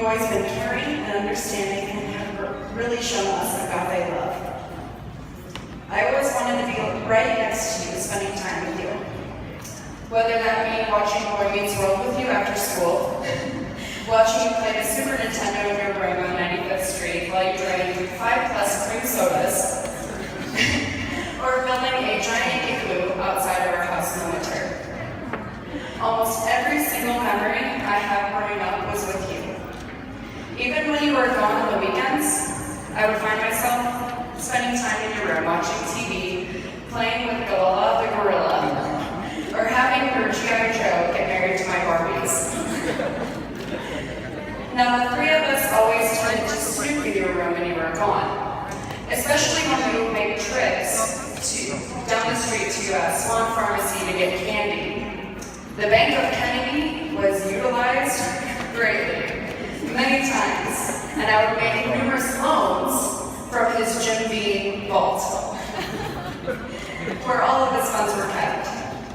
always been caring and understanding and have really shown us agape love. I always wanted to be right next to you, spending time with you. Whether that be watching Boy Meets World with you after school, watching you play the Super Nintendo in your room on 95th Street while you drank 5+ cream sodas, or building a giant igloo outside of our house in the winter. Almost every single memory I have growing up was with you. Even when you were gone on the weekends, I would find myself spending time in your room watching TV, playing with Galala the gorilla, or having your G.I. Joe get married to my Barbies. Now, the three of us always tended to snoop in your room when you were gone, especially when we would make trips down the street to Swan Pharmacy to get candy. The Bank of Kennedy was utilized greatly, many times, and I would make numerous loans from his Jim B. vault, where all of his funds were kept.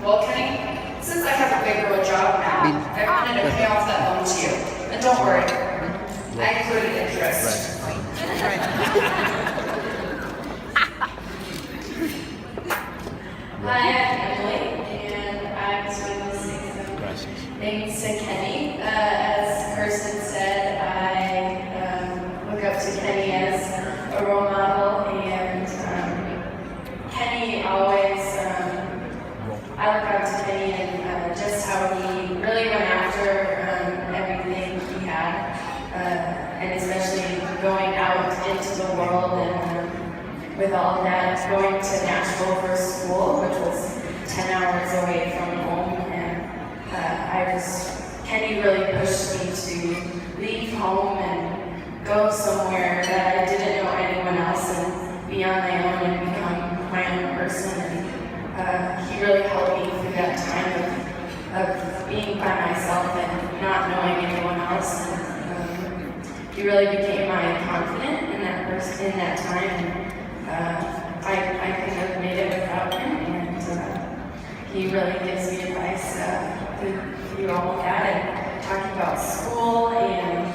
Well, Kenny, since I have a big girl job now, I wanted to pay off that loan to you. And don't worry, I included interest. Hi, I'm Emily, and I just wanted to say some thanks to Kenny. As Kirsten said, I look up to Kenny as a role model, and Kenny always, I look up to Kenny and just how he really went after everything he had, and especially going out into the world and with all of that, going to Nashville for school, which was 10 hours away from home, and Kenny really pushed me to leave home and go somewhere that I didn't know anyone else and be on my own and become my own person. And he really helped me through that time of being by myself and not knowing anyone else. And he really became my confidant in that time. And, I couldn't have made it without him, and he really gives me advice through all of that, and talking about school and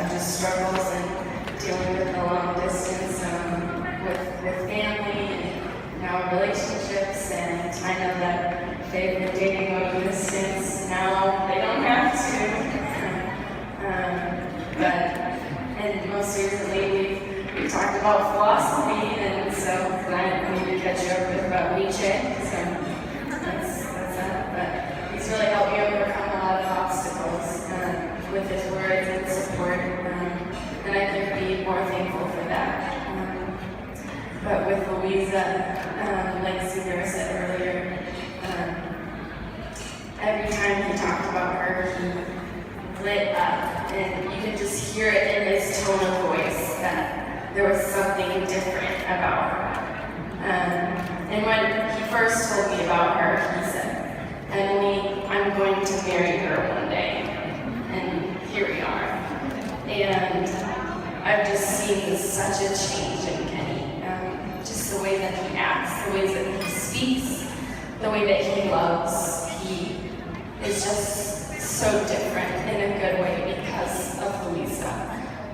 just struggles and dealing with the long distance with family and now relationships, and I know that they've been dating long distance, now they don't have to, and most recently we talked about philosophy, and so I need to catch you up with about Nietzsche, so that's that. But he's really helped me overcome a lot of obstacles with his words and support, and I couldn't be more thankful for that. But with Luiza, like Suzanne said earlier, every time he talked about her, he lit up, and you could just hear it in his tone of voice that there was something different about her. And when he first told me about her, he said, "Emily, I'm going to marry her one day." And here we are. And I've just seen such a change in Kenny. Just the way that he acts, the ways that he speaks, the way that he loves. He is just so different in a good way because of Luiza.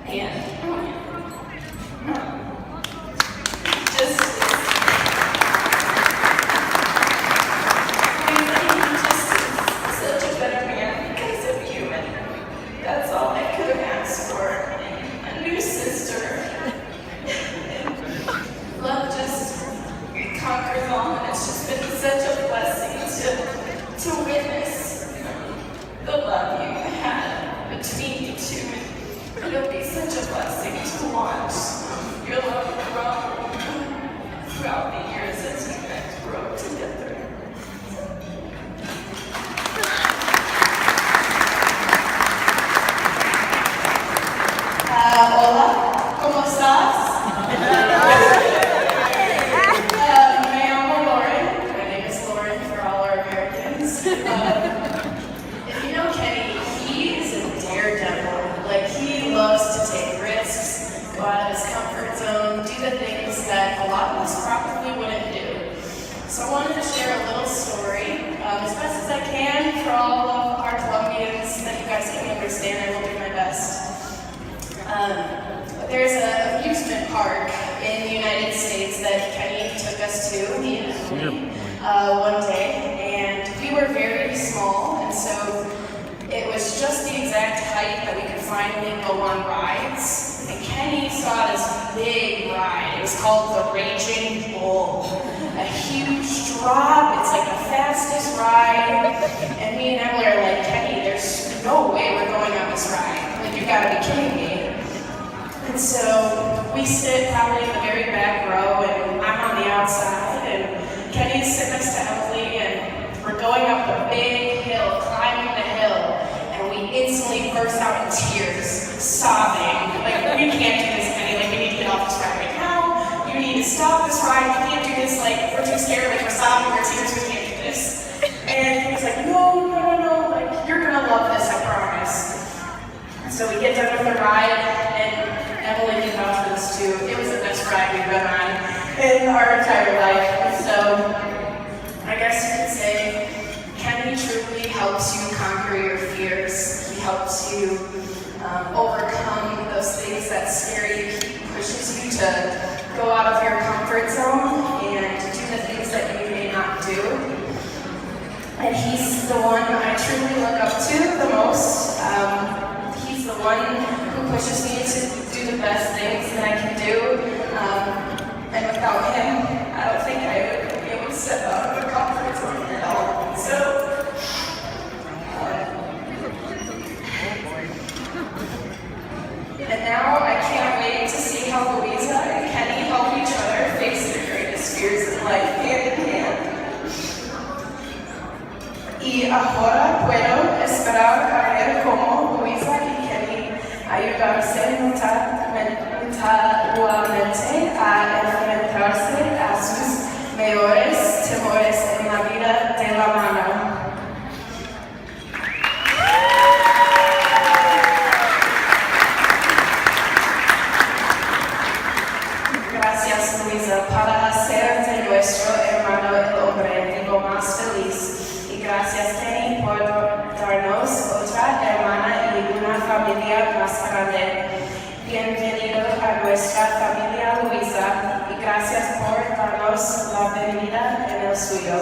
And such a better man because of you, and that's all I could have asked for. A new sister. Love just conquers all, and it's just been such a blessing to witness the love you had between you two. It'll be such a blessing to watch your love grow throughout the years as you guys grow together. Hola, ¿cómo estás? Me llamo Lauren. My name is Lauren for all our Americans. If you know Kenny, he is a daredevil. Like, he loves to take risks, go out of his comfort zone, do the things that a lot of us probably wouldn't do. So I wanted to share a little story, as best as I can, for all of our Colombians that you guys can understand. I will do my best. There's an amusement park in the United States that Kenny took us to, me and Emily, one day, and we were very small, and so it was just the exact height that we could finally go on rides. And Kenny saw this big ride. It was called the Raging Bull. A huge drop. It's like the fastest ride. And me and Emily are like, Kenny, there's no way we're going on this ride. Like, you gotta be kidding me. And so we sit probably in the very back row, and I'm on the outside, and Kenny's sitting next to Emily, and we're going up a big hill, climbing the hill, and we instantly burst out in tears, sobbing. Like, we can't do this, Kenny. Like, we need to get off this ride right now. You need to stop this ride. We can't do this. Like, we're too scared. Like, we're sobbing. We're tears. We can't do this. And he was like, no. Like, you're gonna love this. I promise. So we get done with the ride, and Emily can vouch for this too. It was the best ride we've been on in our entire life. And so I guess you could say Kenny truly helps you conquer your fears. He helps you overcome those things that scare you. He pushes you to go out of your comfort zone and to do the things that you may not do. And he's the one I truly look up to the most. He's the one who pushes me to do the best things that I can do. And without him, I don't think I would be able to step out of the comfort zone at all. So, and now I can't wait to see how Luiza and Kenny help each other face their greatest fears in life hand in hand. Y ahora puedo esperar a ver cómo Luiza y Kenny ayudarse mutuamente a enfrentarse a sus mayores temores en la vida de la mano. Gracias, Luiza, para hacer de nuestro hermano el hombre vivo más feliz. Y gracias, Kenny, por darnos otra hermana y una familia más grande. Bienvenido a nuestra familia, Luiza, y gracias por darnos la bienvenida en el suyo.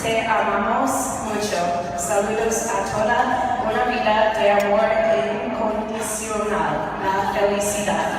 Te amamos mucho. Saludos a toda una vida de amor incondicional. La felicidad.